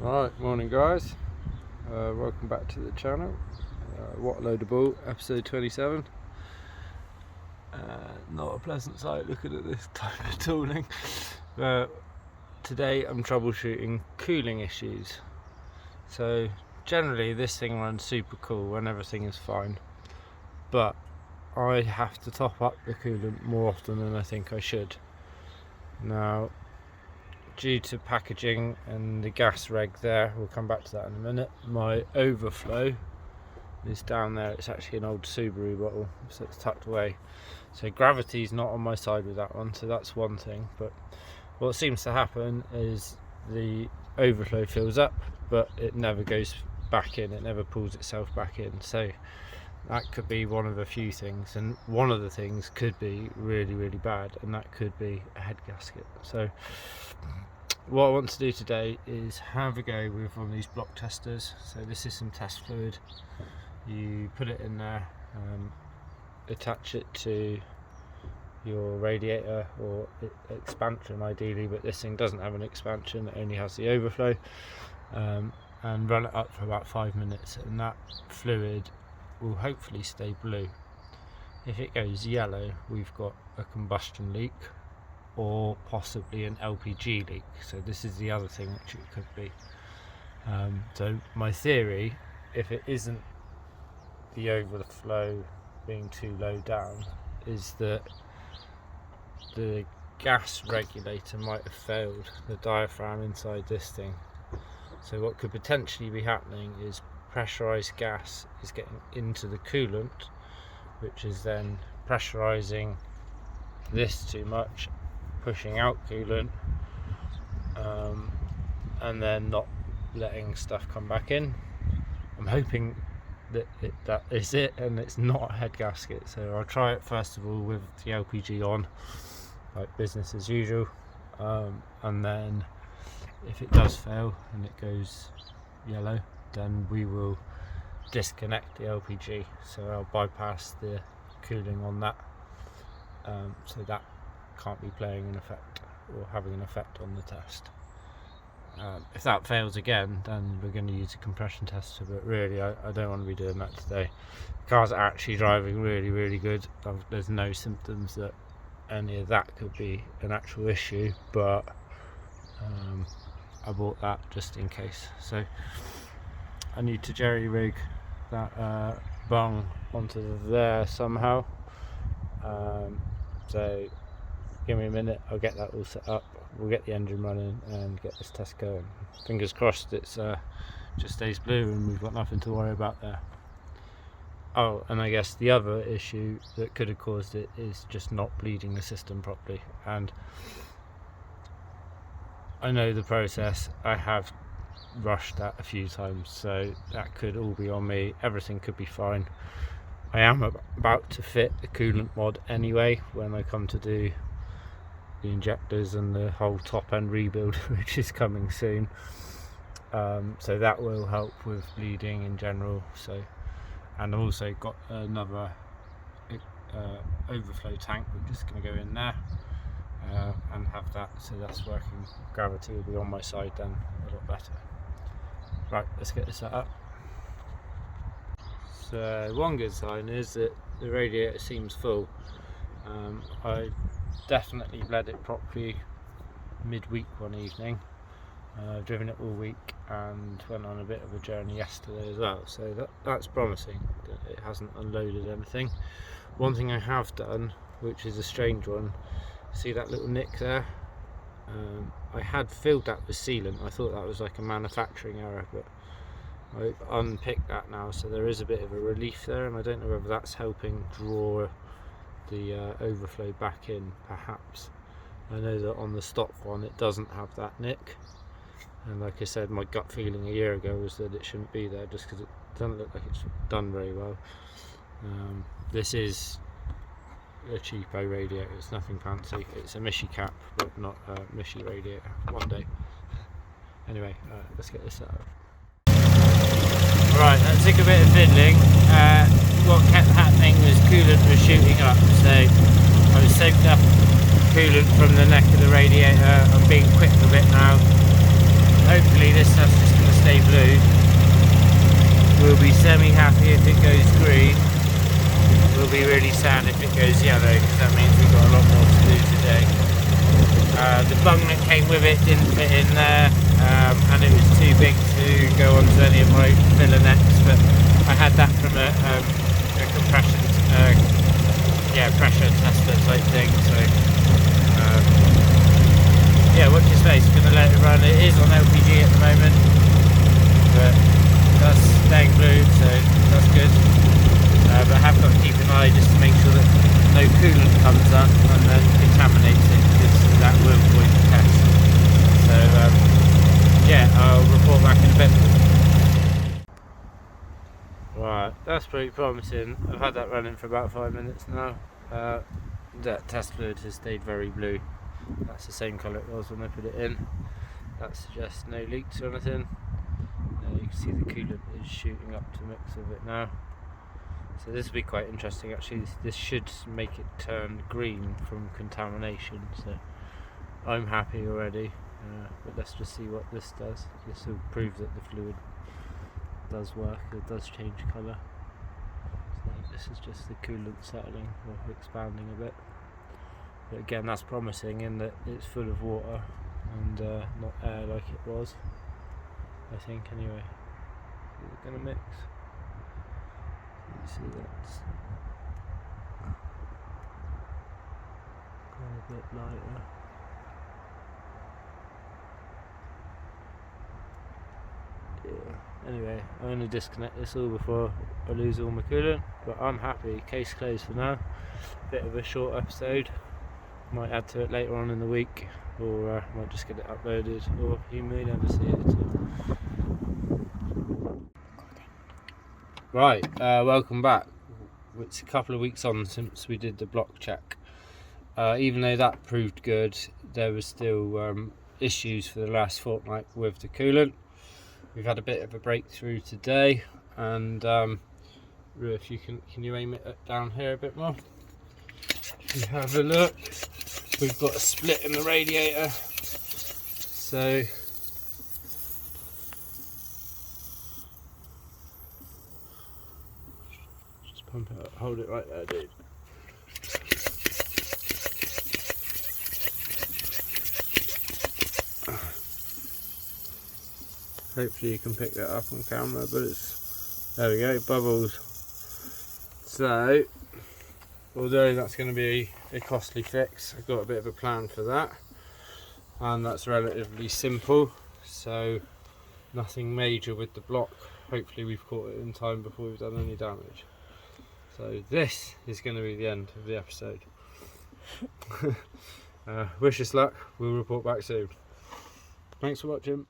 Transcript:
Right, morning guys, welcome back to the channel. What a load of bull, episode 27. Not a pleasant sight looking at this type of tooling. Today I'm troubleshooting cooling issues. So generally this thing runs super cool when everything is fine, but I have to top up the coolant more often than I think I should. Now, due to packaging and the gas reg there, we'll come back to that in a minute, my overflow is down there. It's actually an old Subaru bottle, so it's tucked away. So gravity's not on my side with that one, so that's one thing. But what seems to happen is the overflow fills up, but it never goes back in, it never pulls itself back in. So that could be one of a few things, and one of the things could be really bad, and that could be a head gasket. So what I want to do today is have a go with one of these block testers. So this is some test fluid. You put it in there, attach it to your radiator or expansion ideally, but this thing doesn't have an expansion, it only has the overflow, and run it up for about 5 minutes, and that fluid will hopefully stay blue. If it goes yellow, we've got a combustion leak or possibly an LPG leak. So this is the other thing which it could be. So my theory, if it isn't the overflow being too low down, is that the gas regulator might have failed, the diaphragm inside this thing. So what could potentially be happening is pressurized gas is getting into the coolant, which is then pressurizing this too much, pushing out coolant, and then not letting stuff come back in. I'm hoping that that is it and it's not a head gasket. So I'll try it first of all with the LPG on, like business as usual, and then if it does fail and it goes yellow, then we will disconnect the LPG. So I'll bypass the cooling on that, so that can't be playing an effect or having an effect on the test. If that fails again, then we're going to use a compression tester, but really I don't want to be doing that today. The car's actually driving really good. There's no symptoms that any of that could be an actual issue, but I bought that just in case. So I need to jerry rig that bung onto there somehow. So give me a minute, I'll get that all set up, we'll get the engine running and get this test going. Fingers crossed it's just stays blue and we've got nothing to worry about there. Oh, and I guess the other issue that could have caused it is just not bleeding the system properly, and I know the process, I have rushed that a few times, so that could all be on me. Everything could be fine. I am about to fit the coolant mod anyway when I come to do the injectors and the whole top end rebuild, which is coming soon. So that will help with bleeding in general. So, and I've also got another overflow tank. We're just going to go in there and have that, so that's working. Gravity will be on my side then a lot better. Right, let's get this set up. So one good sign is that the radiator seems full. I definitely bled it properly midweek one evening. I've driven it all week and went on a bit of a journey yesterday as well, so that's promising that it hasn't unloaded anything. One thing I have done, which is a strange one, see that little nick there? I had filled that with sealant. I thought that was like a manufacturing error, but I've unpicked that now, so there is a bit of a relief there, and I don't know whether that's helping draw the overflow back in, perhaps. I know that on the stock one it doesn't have that nick, and like I said, my gut feeling a year ago was that it shouldn't be there, just because it doesn't look like it's done very well. This is a cheapo radiator, it's nothing fancy, it's a Mishi cap but not a Mishi radiator. One day. Anyway, let's get this set up. Right, that took a bit of fiddling. What kept happening was coolant was shooting up, so I was soaked up coolant from the neck of the radiator. I'm being quick with it now. Hopefully this stuff's just stay blue. We'll be semi-happy if it goes green. We'll be really sad if it goes yellow, because that means we've got a lot more to do today. The bung that came with it didn't fit in there, and it was too big to go onto any of my fillernets, but I had that from a compression, pressure tester type thing, so yeah, watch your space. I'm going to let it run. It is on LPG at the moment, but that's staying blue, so that's good. But I have got to keep an eye just to make sure that no coolant comes up and then contaminates it, because that will void the test. So yeah, I'll report back in a bit. Right, that's pretty promising. I've had that running for about 5 minutes now. That test fluid has stayed very blue. That's the same colour it was when I put it in. That suggests no leaks or anything. You can see the coolant is shooting up to mix with it now. So this will be quite interesting actually. This should make it turn green from contamination, so I'm happy already. But let's just see what this does. This will prove that the fluid does work, it does change colour. So this is just the coolant settling or expanding a bit. But again, that's promising in that it's full of water and not air like it was, I think anyway. Is it going to mix? You see that's gone a bit lighter. Yeah. Anyway, I'm going to disconnect this all before I lose all my coolant, but I'm happy. Case closed for now. Bit of a short episode. Might add to it later on in the week, or might just get it uploaded, or you may never see it at all. Right, welcome back. It's a couple of weeks on since we did the block check. Even though that proved good, there was still issues for the last fortnight with the coolant. We've had a bit of a breakthrough today, and if you can you aim it down here a bit more? You have a look. We've got a split in the radiator, so just pump it up, hold it right there, dude. Hopefully you can pick that up on camera, but it's, there we go, bubbles. So although that's going to be a costly fix, I've got a bit of a plan for that, and that's relatively simple, so nothing major with the block. Hopefully we've caught it in time before we've done any damage. So this is going to be the end of the episode. Wish us luck, we'll report back soon. Thanks for watching.